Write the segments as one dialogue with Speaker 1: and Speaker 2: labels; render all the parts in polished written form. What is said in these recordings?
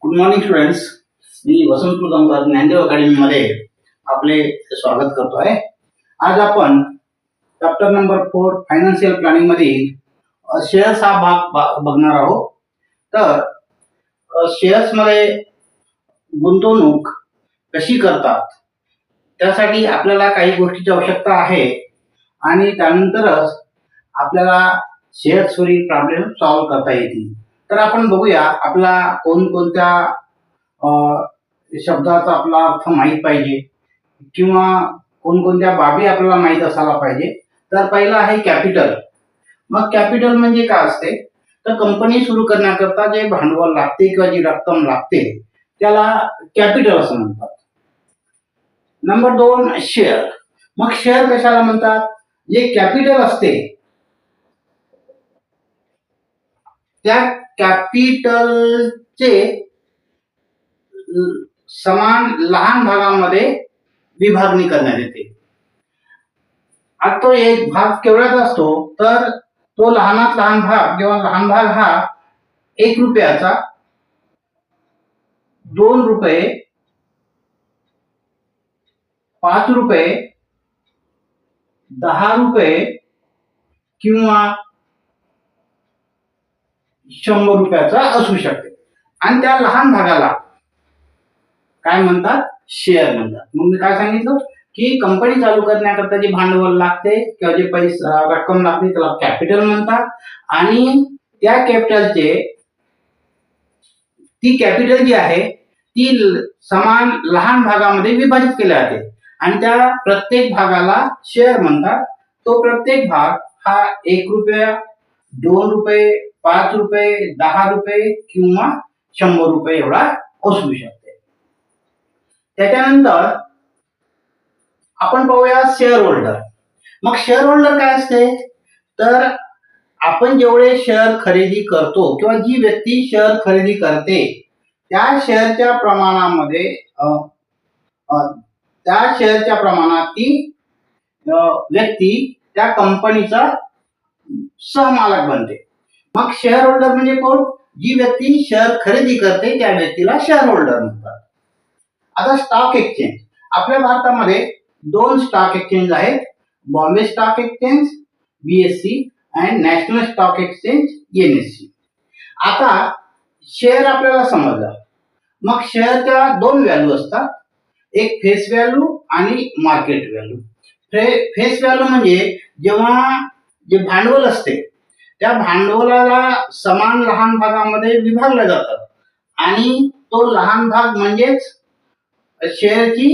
Speaker 1: Good morning students. मी वसंत मुदंकर ज्ञानदेव अकॅडमीमध्ये आपले स्वागत करतो आहे. आज आपण चॅप्टर नंबर 4 फायनान्शियल प्लॅनिंग मधील शेअर्स हा भाग बघणार आहोत. तर शेअर्स मध्ये गुंतवणूक कशी करतात त्यासाठी आपल्याला काही गोष्टीची आवश्यकता आहे आणि त्यानंतरच आपल्याला शेअर्सवरील प्रॉब्लेम सॉल्व्ह करता येतील. तर आपण बघूया आपला कोणकोणत्या शब्दाचा आपला अर्थ माहीत पाहिजे किंवा कोणकोणत्या बाबी आपल्याला माहीत असायला पाहिजे. तर पहिला आहे कॅपिटल. मग कॅपिटल म्हणजे काय असते, तर कंपनी सुरू करण्याकरता जे भांडवल लागते किंवा जी रक्कम लागते त्याला कॅपिटल असं म्हणतात. Number 2 share. मग शेअर कशाला म्हणतात, जे कॅपिटल असते त्या कॅपिटलचे समान लहान भागामध्ये विभागणी करण्यात येते. आता तो एक भाग केवढ्याचा असतो, तर तो लहानात लहान भाग किंवा लहान भाग हा 1 रुपयाचा, 2 रुपये, 5 रुपये, 10 रुपये किंवा 100 रुपयाचा असू शकते. आणि त्या लहान भागाला काय म्हणतात, शेअर म्हणतात. मग मी काय सांगितलं की कंपनी चालू करण्याकरता जे भांडवल लागते किंवा जे पैसा रक्कम लागते त्याला कॅपिटल म्हणतात. आणि त्या कॅपिटलचे ती कॅपिटल जी आहे ती समान लहान भागामध्ये विभाजित केली जाते आणि त्या प्रत्येक भागाला शेअर म्हणतात. तो प्रत्येक भाग हा 1 रुपया, 2 रुपये, 5 रुपये, 10 रुपये किंवा 100 रुपये एवढा असू शकते. त्याच्यानंतर आपण पाहूया शेअर होल्डर. मग शेअर होल्डर काय असते, तर आपण जेवढे शेअर खरेदी करतो किंवा जी व्यक्ती शेअर खरेदी करते त्या शेअरच्या प्रमाणात ती व्यक्ती त्या कंपनीचा सहमालक बनते. मग शेअर होल्डर म्हणजे कोण, जी व्यक्ती शेअर खरेदी करते त्या व्यक्तीला शेअर होल्डर म्हणतात. आता स्टॉक एक्सचेंज. आपल्या भारतामध्ये 2 स्टॉक एक्सचेंज आहेत, बॉम्बे स्टॉक एक्सचेंज BSE आणि नॅशनल स्टॉक एक्सचेंज NSE. आता शेअर आपल्याला समजलं. मग शेअरच्या 2 व्हॅल्यू असतात, एक फेस व्हॅल्यू आणि मार्केट व्हॅल्यू. फेस व्हॅल्यू म्हणजे जेव्हा जे भांडवल असते त्या भांडवलाला समान लहान भागामध्ये विभागलं जातं आणि तो लहान भाग म्हणजेच शेअरची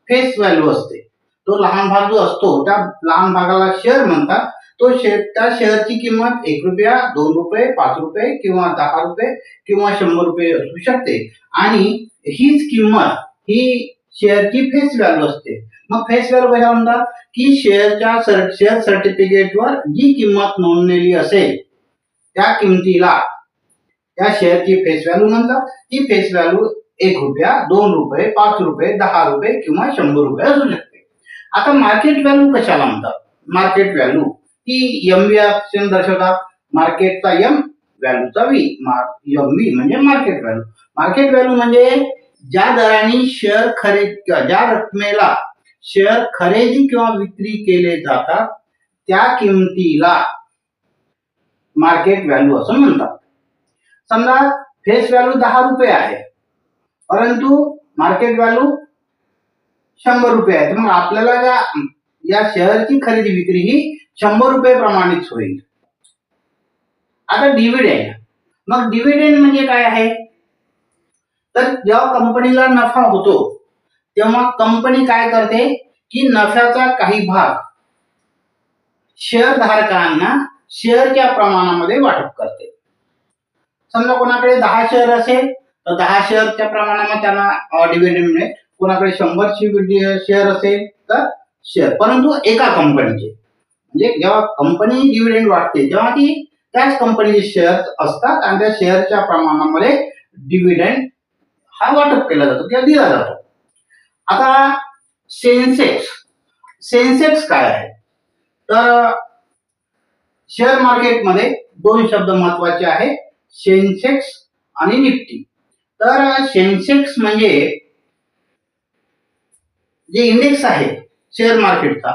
Speaker 1: फेस व्हॅल्यू असते. तो लहान भाग जो असतो त्या लहान भागाला शेअर म्हणतात. त्या शेअरची किंमत 1 रुपया, 2 रुपये, 5 रुपये किंवा 10 रुपये किंवा 100 रुपये असू शकते आणि हीच किंमत ही शेअरची फेस व्हॅल्यू असते. मग फेस व्हॅल्यू कशा म्हणतात, की शेअर सर्टिफिकेटवर जी किंमत नोंदलेली असेल त्या किमतीला त्या शेअरची फेस व्हॅल्यू म्हणतात. ती फेस व्हॅल्यू 1 रुपया, 2 रुपये, 5 रुपये, 10 रुपये किंवा 100 रुपये असू शकते. आता मार्केट व्हॅल्यू कशाला म्हणतात, मार्केट व्हॅल्यू ही MV ऑप्शन दर्शवतात. मार्केटचा M, व्हॅल्यूचा V. MV म्हणजे मार्केट व्हॅल्यू. मार्केट व्हॅल्यू म्हणजे ज्या दराने शेअर ज्या रकमेला शेअर खरेदी किंवा विक्री केले जातात त्या किमतीला मार्केट व्हॅल्यू असं म्हणतात. समजा फेस व्हॅल्यू 10 रुपये आहे परंतु मार्केट व्हॅल्यू 100 रुपये आहे, तर मग आपल्याला या शेअरची खरेदी विक्री ही 100 रुपये प्रमाणित होईल. आता डिव्हिडेंड. मग डिव्हिडेंड म्हणजे काय आहे, तर जेव्हा कंपनीला नफा होतो तेव्हा कंपनी काय करते की नफ्याचा काही भाग शेअर धारकांना शेअरच्या प्रमाणामध्ये वाटप करते. समजा कोणाकडे 10 शेअर असेल तर 10 शेअरच्या प्रमाणामध्ये त्यांना डिव्हिडंड मिळेल. कोणाकडे 100 शेअर असेल तर शेअर, परंतु एका कंपनीचे. म्हणजे जेव्हा कंपनी डिव्हिडंड वाटते तेव्हा ती त्याच कंपनीचे शेअर असतात आणि त्या शेअरच्या प्रमाणामध्ये डिव्हिडंड हा वाटप केला जातो किंवा दिला जातो. आता सेन्सेक्स काय आहे, तर शेअर मार्केटमध्ये 2 शब्द महत्वाचे आहेत, सेन्सेक्स आणि निफ्टी. तर सेन्सेक्स म्हणजे जे इंडेक्स आहे शेअर मार्केटचा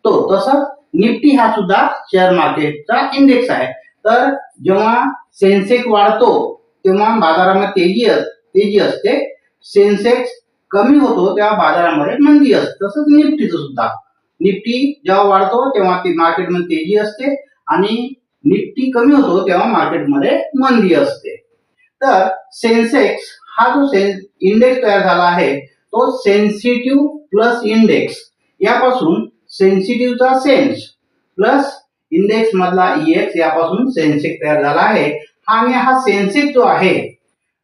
Speaker 1: तो, तसं निफ्टी हा सुद्धा शेअर मार्केटचा इंडेक्स आहे. तर जेव्हा सेन्सेक्स वाढतो तेव्हा बाजारामध्ये तेजी असते, सेन्सेक्स कमी होतो तेव्हा बाजारामध्ये मंदी असते. तसंच निफ्टीचं सुद्धा, निफ्टी जेव्हा वाढतो तेव्हा ती मार्केटमध्ये तेजी असते आणि निफ्टी कमी होतो तेव्हा मार्केटमध्ये मंदी असते. तर सेन्सेक्स हा जो इंडेक्स तयार झाला आहे तो सेन्सिटिव्ह प्लस इंडेक्स, यापासून सेन्सिटिव्हचा सेन्स प्लस इंडेक्स मधला ईएक्स यापासून सेन्सेक्स तयार झाला आहे. आणि हा सेन्सेक्स जो आहे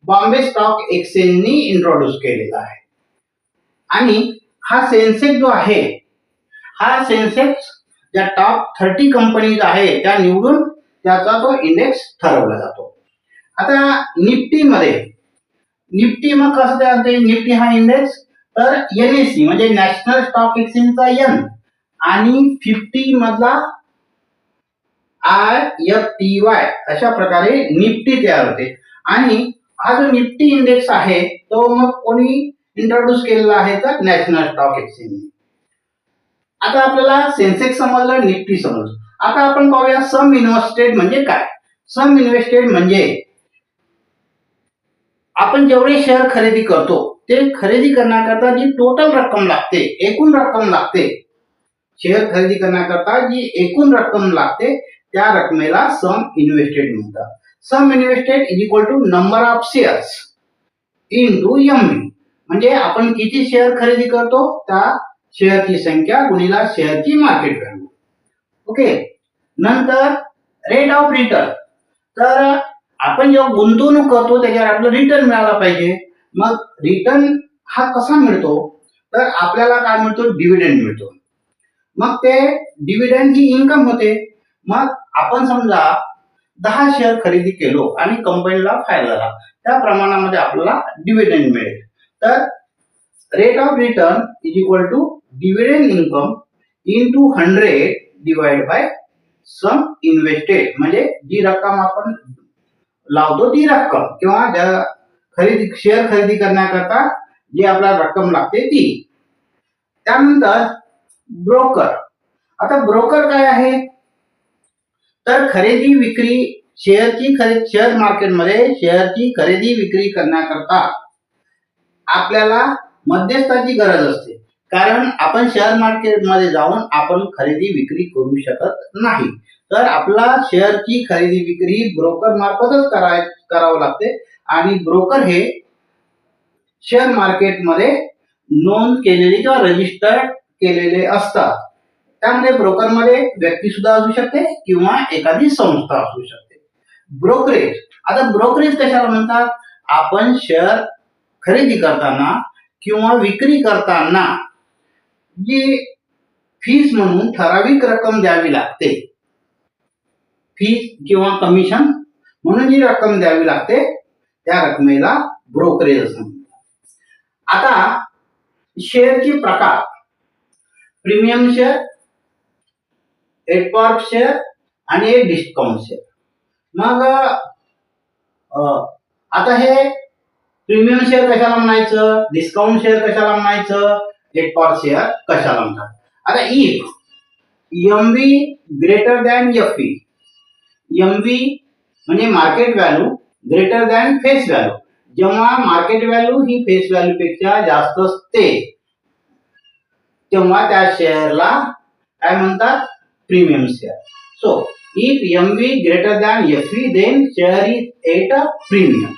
Speaker 1: बॉम्बे स्टॉक एक्सचेंजनी इंट्रोड्यूस केलेला आहे. आणि हा सेन्सेक्स जो आहे हा सेन्सेक्स ज्या टॉप 30 कंपनीज आहे त्या निवडून त्याचा तो इंडेक्स ठरवला जातो. आता निफ्टी मग कसं तयार होते? निफ्टी हा इंडेक्स तर एनएससी म्हणजे नॅशनल स्टॉक एक्सचेंजचा एन आणि 50 मधला IFTY अशा प्रकारे निफ्टी तयार होते. आणि हा जो निफ्टी इंडेक्स आहे तो मग कोणी इंट्रोड्यूस केलेला आहे तर नॅशनल स्टॉक एक्सचेंज. आता आपल्याला सेन्सेक्स समजलं, निफ्टी समजलं. आता आपण पाहूया सम इन्व्हेस्टेड म्हणजे काय. सम इन्व्हेस्टेड म्हणजे आपण जेवढे शेअर खरेदी करतो ते खरेदी करण्याकरता जी टोटल रक्कम लागते, एकूण रक्कम लागते, शेअर खरेदी करण्याकरता जी एकूण रक्कम लागते त्या रकमेला सम इन्व्हेस्टेड म्हणतात. Sum invested is equal to number of shares into MV, म्हणजे आपण किती शेअर खरेदी करतो त्या शेअरची संख्या गुणिला शेअरची मार्केट व्हॅल्यू. ओके. नंतर रेट ऑफ रिटर्न, तर आपण जेव्हा गुंतवणूक करतो त्याच्यावर आपलं रिटर्न मिळाला पाहिजे. मग रिटर्न हा कसा मिळतो तर आपल्याला काय मिळतो? डिव्हिडंड मिळतो. मग ते डिव्हिडंड ही इन्कम होते. मग आपण समजा 10 शेअर खरेदी केलो आणि कंपनीला फायदा झाला, त्या प्रमाणामध्ये आपल्याला डिव्हिडंड मिळेल. तर rate of return is equal to dividend income into 100 divide by sum invested, म्हणजे जी रक्कम आपण लावतो ती रक्कम किंवा शेअर खरेदी करण्याकरता जी आपल्याला रक्कम लागते ती. त्यानंतर ब्रोकर. आता ब्रोकर काय आहे तर खरेदी विक्री शेअर मार्केटमध्ये शेअरची खरेदी विक्री करण्याकरता आपल्याला मध्यस्थाची गरज असते. कारण आपण शेअर मार्केटमध्ये जाऊन आपण खरेदी विक्री करू शकत नाही. तर आपला शेअरची खरेदी विक्री ब्रोकर मार्फतच करावं लागते. आणि ब्रोकर हे शेअर मार्केटमध्ये नोंद केलेले किंवा रजिस्टर्ड केलेले असतात. त्यामध्ये ब्रोकरमध्ये व्यक्ती सुद्धा असू शकते किंवा एखादी संस्था असू शकते. ब्रोकरेज. आता ब्रोकरेज कशाला म्हणतात? आपण शेअर खरेदी करताना किंवा विक्री करताना जी फीस म्हणून ठराविक रक्कम द्यावी लागते, फीस किंवा कमिशन म्हणून जी रक्कम द्यावी लागते त्या रकमेला ब्रोकरेज असं म्हणतात. आता शेअरचे प्रकार: प्रीमियम शेअर, एडपार्क शेअर आणि डिस्काउंट शेअर. मग आता हे प्रीमियम शेअर कशाला म्हणायचं, डिस्काउंट शेअर कशाला म्हणायचं, एडपार्क शेअर कशाला म्हणतात. आता if MV greater than FV, MV म्हणजे market value greater than face value, जेव्हा मार्केट व्हॅल्यू ही फेस व्हॅल्यू पेक्षा जास्त असते तेव्हा त्या शेअरला काय म्हणतात? Premium share. So if MV greater than FV then share is at a premium.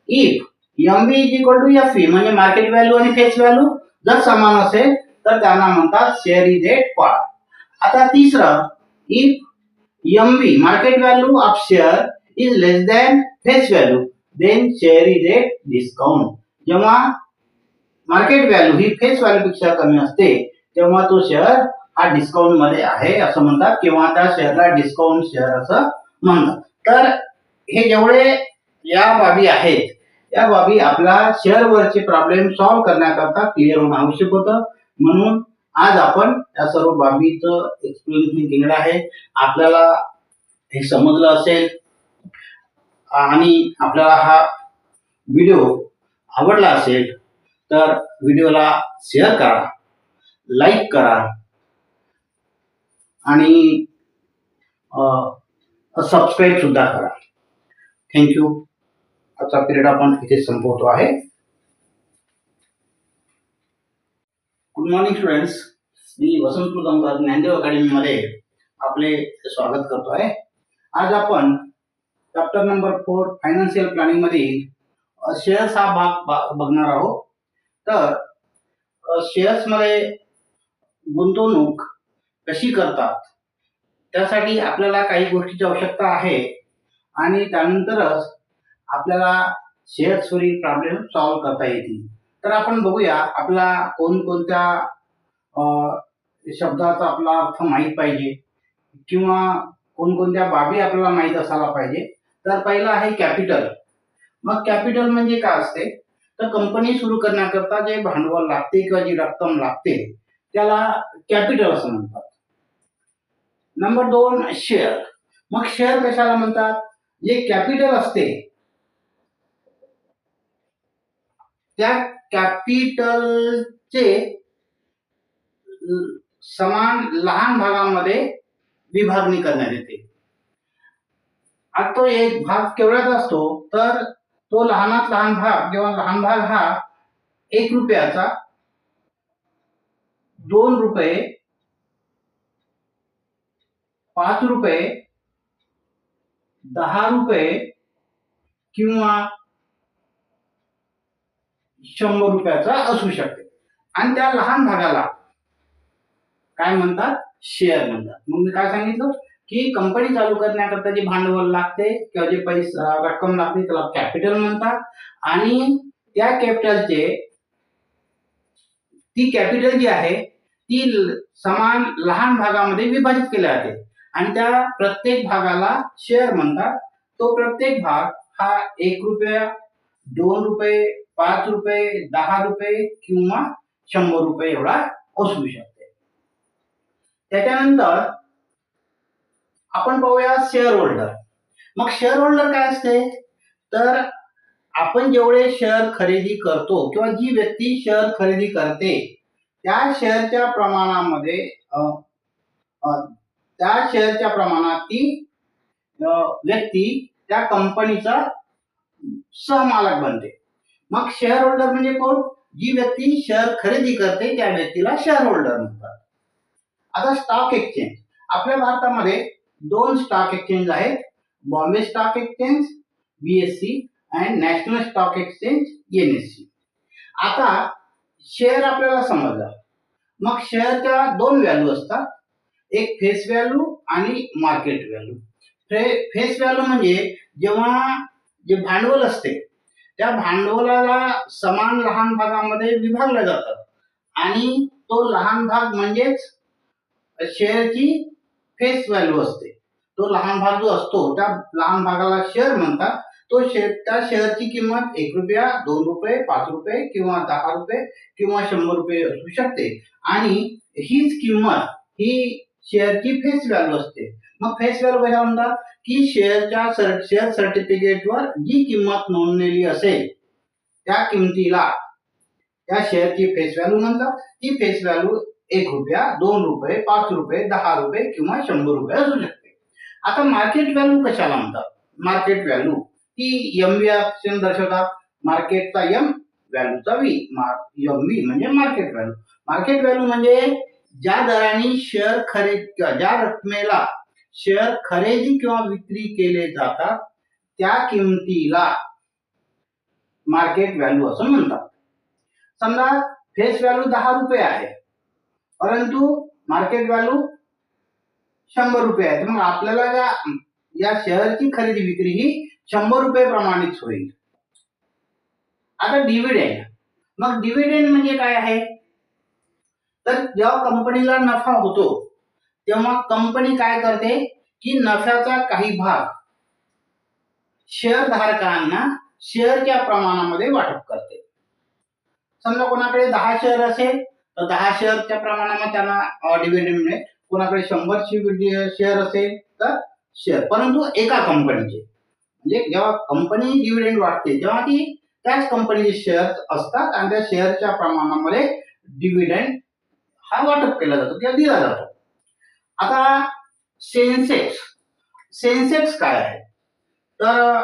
Speaker 1: If MV is equal to FV म्हणजे मार्केट व्हॅल्यू आणि फेस व्हॅल्यू जर समान असेल तर त्यांना म्हणतात शेअर इज एट पार. आता तिसरं, if MV market value of share is less than face value then share is at discount. जेव्हा मार्केट व्हॅल्यू ही फेस व्हॅल्यू पेक्षा कमी असते तेव्हा तो शेअर हा डिस्काउंट मध्ये आहे असं म्हणतात किंवा त्या शेअरला डिस्काउंट शेअर असं म्हणतात. तर हे जेवढे या बाबी आहेत या बाबी आपला शेअरवरचे प्रॉब्लेम सॉल्व्ह करण्याकरता क्लिअर होणं आवश्यक होतं. म्हणून आज आपण या सर्व बाबीचं एक्सप्लेनेशन केलेलं आहे. आपल्याला हे समजलं असेल आणि आपल्याला हा व्हिडिओ आवडला असेल तर व्हिडिओला शेअर करा, लाईक करा आणि सबस्क्राईब सुद्धा करा. थँक्यू. आजचा पिरियड आपण इथे संपवतो आहे. Good morning students. मी वसंत कुलकर्णी ज्ञानदेव अकॅडमीमध्ये आपले स्वागत करतो आहे. आज आपण चॅप्टर नंबर 4 फायनान्शियल प्लॅनिंग मधील शेअर्स हा भाग बघणार आहोत. तर शेअर्स मध्ये गुंतवणूक कशी करतात त्यासाठी आपल्याला काही गोष्टीची आवश्यकता आहे आणि त्यानंतरच आपल्याला शेअर्सवरील प्रॉब्लेम सॉल्व्ह करता येतील. तर आपण बघूया आपला कोणकोणत्या शब्दाचा आपला अर्थ माहीत पाहिजे किंवा कोणकोणत्या बाबी आपल्याला माहीत असायला पाहिजे. तर पहिला आहे कॅपिटल. मग कॅपिटल म्हणजे काय असते तर कंपनी सुरू करण्याकरता जे भांडवल लागते किंवा जी रक्कम लागते त्याला कॅपिटल असं म्हणतात. Number 2 share. मग शेअर कशाला म्हणतात? जे कॅपिटल असते त्या कॅपिटलचे समान लहान भागामध्ये विभागणी करण्यात येते. आता तो एक भाग केवढ्याचा असतो तर तो लहानात लहान भाग किंवा लहान भाग हा 1 रुपयाचा, 2 रुपये, 5 रुपये, 10 रुपये किंवा 100 रुपयाचा असू शकते. आणि त्या लहान भागाला काय म्हणतात? शेअर म्हणतात. मग मी काय सांगितलं की कंपनी चालू करण्याकरता जे भांडवल लागते किंवा जे पैसा रक्कम लागते त्याला कॅपिटल म्हणतात. आणि त्या कॅपिटलचे ती कॅपिटल जी आहे ती समान लहान भागामध्ये विभाजित केली जाते आणि त्या प्रत्येक भागाला शेअर म्हणतात. तो प्रत्येक भाग हा 1 रुपया, 2 रुपये, 5 रुपये, 10 रुपये किंवा 100 रुपये एवढा असू शकते. त्याच्यानंतर आपण पाहूया शेअर होल्डर. मग शेअर होल्डर काय असते तर आपण जेवढे शेअर खरेदी करतो किंवा जी व्यक्ती शेअर खरेदी करते त्या शेअरच्या प्रमाणात ती व्यक्ती त्या कंपनीचा सहमालक बनते. मग शेअर होल्डर म्हणजे कोण? जी व्यक्ती शेअर खरेदी करते त्या व्यक्तीला शेअर होल्डर म्हणतात. आता स्टॉक एक्सचेंज. आपल्या भारतामध्ये 2 स्टॉक एक्सचेंज आहेत, बॉम्बे स्टॉक एक्सचेंज BSE आणि नॅशनल स्टॉक एक्सचेंज NSE. आता शेअर आपल्याला समजलं. मग शेअरच्या 2 व्हॅल्यू असतात, एक फेस व्हॅल्यू आणि मार्केट व्हॅल्यू. फेस व्हॅल्यू म्हणजे जेव्हा जे भांडवल असते त्या भांडवलाला समान लहान भागामध्ये विभागलं जातं आणि तो लहान भाग म्हणजेच शेअरची फेस व्हॅल्यू असते. तो लहान भाग जो असतो त्या लहान भागाला शेअर म्हणतात. त्या शेअरची किंमत 1 रुपया, 2 रुपये, 5 रुपये किंवा 10 रुपये किंवा 100 रुपये असू शकते आणि हीच किंमत ही शेअरची फेस व्हॅल्यू असते. मग फेस व्हॅल्यू कशा म्हणतात की शेअर सर्टिफिकेटवर जी किंमत नोंदलेली असेल त्या किमतीला त्या शेअरची फेस व्हॅल्यू म्हणतात. ती फेस व्हॅल्यू 1 रुपया, 2 रुपये, 5 रुपये, 10 रुपये किंवा 100 रुपये असू शकते. आता मार्केट व्हॅल्यू कशाला म्हणतात? मार्केट व्हॅल्यू ती MV अक्षराने दर्शवतात. मार्केटचा M, व्हॅल्यूचा V. MV म्हणजे मार्केट व्हॅल्यू. मार्केट व्हॅल्यू म्हणजे ज्या दराने ज्या रकमेला शेअर खरेदी किंवा विक्री केले जातात त्या किमतीला मार्केट व्हॅल्यू असं म्हणतात. समजा फेस व्हॅल्यू 10 रुपये आहे परंतु मार्केट व्हॅल्यू 100 रुपये आहे. मग आपल्याला या शेअरची खरेदी विक्री ही 100 रुपये प्रमाणित होईल. आता डिव्हिडेंड. मग डिव्हिडेंड म्हणजे काय आहे तर जेव्हा कंपनीला नफा होतो तेव्हा कंपनी काय करते की नफ्याचा काही भाग शेअर धारकांना शेअरच्या प्रमाणामध्ये वाटप करते. समजा कोणाकडे 10 शेअर असेल तर 10 शेअरच्या प्रमाणामध्ये त्यांना डिव्हिडंड मिळेल. कोणाकडे 100 शेअर असेल तर शेअर, परंतु एका कंपनीचे. म्हणजे जेव्हा कंपनी डिव्हिडंड वाटते तेव्हा ती त्याच कंपनीचे शेअर असतात आणि त्या शेअरच्या प्रमाणामध्ये डिव्हिडंड हा वाटप केला जातो किंवा दिला जातो. आता सेन्सेक्स काय आहे? तर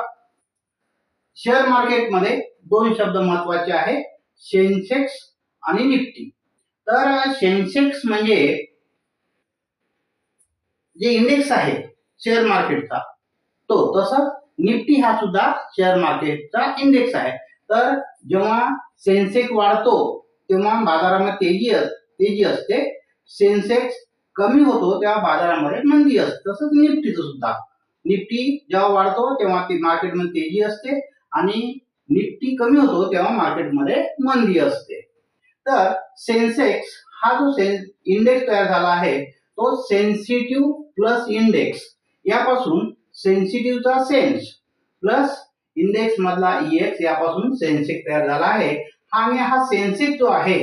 Speaker 1: शेअर मार्केटमध्ये दोन शब्द महत्वाचे आहे, सेन्सेक्स आणि निफ्टी. तर सेन्सेक्स म्हणजे जे इंडेक्स आहे शेअर मार्केटचा तो, तसंच निफ्टी हा सुद्धा शेअर मार्केटचा इंडेक्स आहे. तर जेव्हा सेन्सेक्स वाढतो तेव्हा बाजारामध्ये तेजी असते, सेन्सेक्स कमी होतो तेव्हा बाजारामध्ये मंदी असते. तसंच निफ्टीचं सुद्धा, निफ्टी जेव्हा वाढतो तेव्हा ती मार्केटमध्ये तेजी असते आणि निफ्टी कमी होतो तेव्हा मार्केटमध्ये मंदी असते. तर सेन्सेक्स हा जो इंडेक्स तयार झाला आहे तो सेन्सिटिव्ह प्लस इंडेक्स, यापासून सेन्सिटिव्हचा सेन्स प्लस इंडेक्स मधला ईएक्स यापासून सेन्सेक्स तयार झाला आहे. आणि हा सेन्सेक्स जो आहे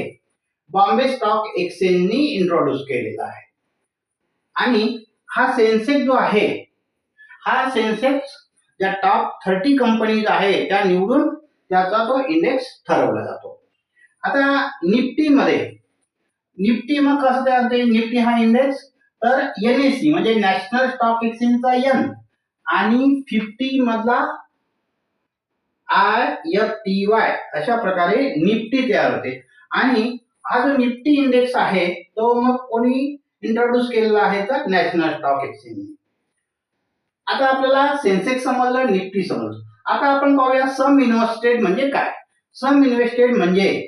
Speaker 1: बॉम्बे स्टॉक एक्सचेंजनी इंट्रोड्यूस केलेला आहे. आणि हा सेन्सेक्स जो आहे हा सेन्सेक्स ज्या टॉप 30 कंपनीज आहे त्या निवडून त्याचा तो इंडेक्स ठरवला जातो. आता निफ्टी मग कसं तयार होते? निफ्टी हा इंडेक्स तर एनएससी म्हणजे नॅशनल स्टॉक एक्सचेंजचा एन आणि 50 मधला IFTY अशा प्रकारे निफ्टी तयार होते. आणि हा जो निफ्टी इंडेक्स आहे तो मग कोणी इंट्रोड्यूस केलेला आहे तर नॅशनल स्टॉक एक्सचेंज. आता आपल्याला सेन्सेक्स समजलं, निफ्टी समजलं. आता आपण पाहूया सम इन्व्हेस्टेड म्हणजे काय. सम इन्व्हेस्टेड म्हणजे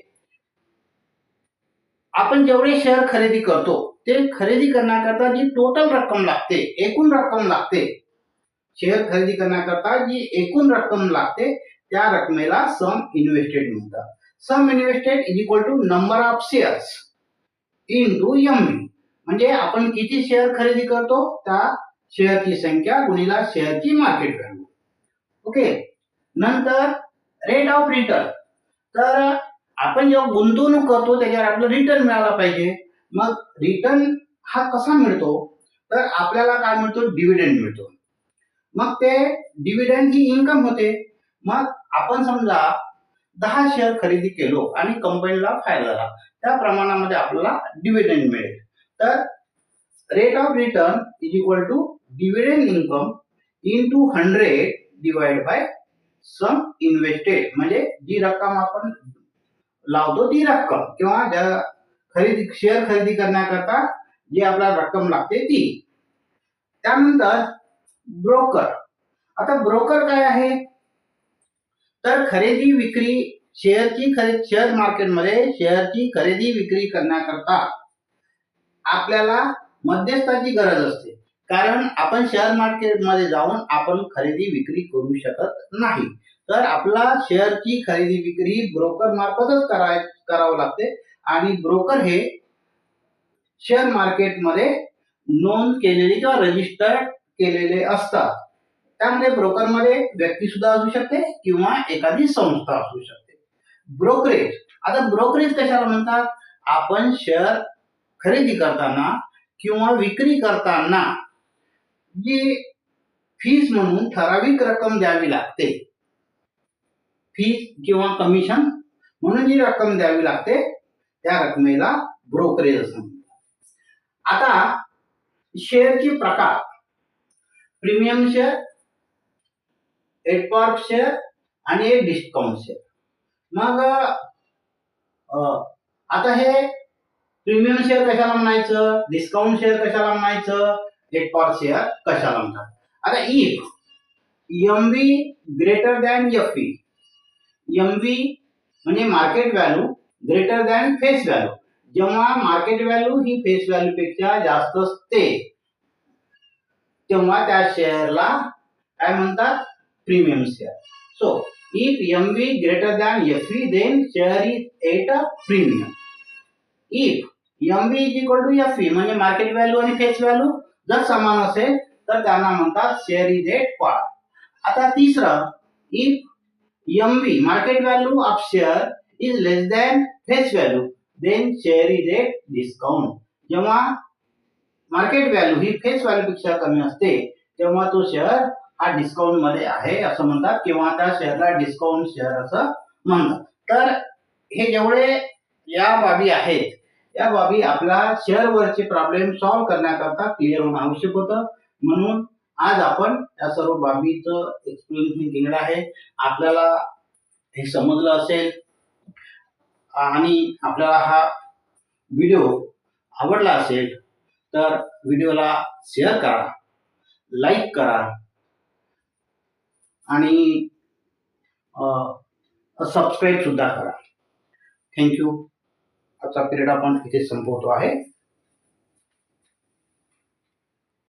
Speaker 1: आपण जेवढे शेअर खरेदी करतो ते खरेदी करण्याकरता जी टोटल रक्कम लागते, एकूण रक्कम लागते, शेअर खरेदी करण्याकरता जी एकूण रक्कम लागते त्या रकमेला सम इन्व्हेस्टेड म्हणतात. Sum invested is equal to number of shares into MV, म्हणजे आपण किती शेअर खरेदी करतो त्या शेअरची संख्या गुणिला शेअरची मार्केट व्हॅल्यू. ओके. नंतर रेट ऑफ रिटर्न, तर आपण जेव्हा गुंतवणूक करतो त्याच्यावर आपल्याला रिटर्न मिळाला पाहिजे. मग रिटर्न हा कसा मिळतो तर आपल्याला काय मिळतो? डिव्हिडंड मिळतो. मग ते डिव्हिडंड ही इन्कम होते. मग आपण समजा 10 शेअर खरेदी केलो आणि कंपनीला फायदा झाला, त्या प्रमाणामध्ये आपल्याला डिव्हिडंड मिळेल. तर rate of return is equal to dividend income into 100 divide by sum invested, म्हणजे जी रक्कम आपण लावतो ती रक्कम किंवा शेअर खरेदी करण्याकरता जी आपल्याला रक्कम लागते ती. त्यानंतर ब्रोकर. आता ब्रोकर काय आहे तर खरेदी विक्री शेअर मार्केटमध्ये शेअरची खरेदी विक्री करण्याकरता आपल्याला मध्यस्थाची गरज असते, कारण आपण शेअर मार्केटमध्ये जाऊन आपण खरेदी विक्री करू शकत नाही. तर आपला शेअरची खरेदी विक्री ब्रोकर मार्फतच करावं लागते. आणि ब्रोकर हे शेअर मार्केटमध्ये नोंद केलेले किंवा रजिस्टर्ड केलेले असतात. त्यामध्ये ब्रोकरमध्ये व्यक्ती सुद्धा असू शकते किंवा एखादी संस्था असू शकते. ब्रोकरेज. आता ब्रोकरेज कशाला म्हणतात? आपण शेअर खरेदी करताना किंवा विक्री करताना जी फीस म्हणून ठराविक रक्कम द्यावी लागते, फीस किंवा कमिशन म्हणून जी रक्कम द्यावी लागते त्या रकमेला ब्रोकरेज असं म्हणतात. आता शेअरचे प्रकार: प्रीमियम शेअर, एडपार्क शेअर आणि डिस्काउंट शेअर. मग आता हे प्रीमियम शेअर कशाला म्हणायचं, डिस्काउंट शेअर कशाला म्हणायचं, एडपार्क शेअर कशाला म्हणतात? आता if MV greater than FV, MV म्हणजे market value greater than face value, जेव्हा मार्केट व्हॅल्यू ही फेस व्हॅल्यू पेक्षा जास्त असते तेव्हा त्या शेअरला काय म्हणतात? Premium share. So if MV greater than FV then share is at a premium. If MV is equal to FV म्हणजे मार्केट व्हॅल्यू आणि फेस व्हॅल्यू जर समान असेल तर त्यांना म्हणतात शेअर इज एट पार. आता तिसरं, if MV market value of share is less than face value then share is at discount. जेव्हा मार्केट व्हॅल्यू ही फेस व्हॅल्यू पेक्षा कमी असते तेव्हा तो शेअर हा डिस्काउंट मध्ये आहे असं म्हणतात किंवा त्या शेअरला डिस्काउंट शेअर असं म्हणतात. तर हे जेवढे या बाबी आहेत, या बाबी आपल्या शेअरवरचे प्रॉब्लेम सॉल्व्ह करण्याकरता क्लिअर होणं आवश्यक होतं. म्हणून आज आपण या सर्व बाबीचं एक्सप्लेनेशन केलेलं आहे. आपल्याला हे समजलं असेल आणि आपल्याला हा व्हिडिओ आवडला असेल तर व्हिडिओला शेअर करा, लाईक करा आणि सबस्क्राईब सुद्धा करा. थँक्यू. आजचा पिरियड आपण इथे संपवतो आहे.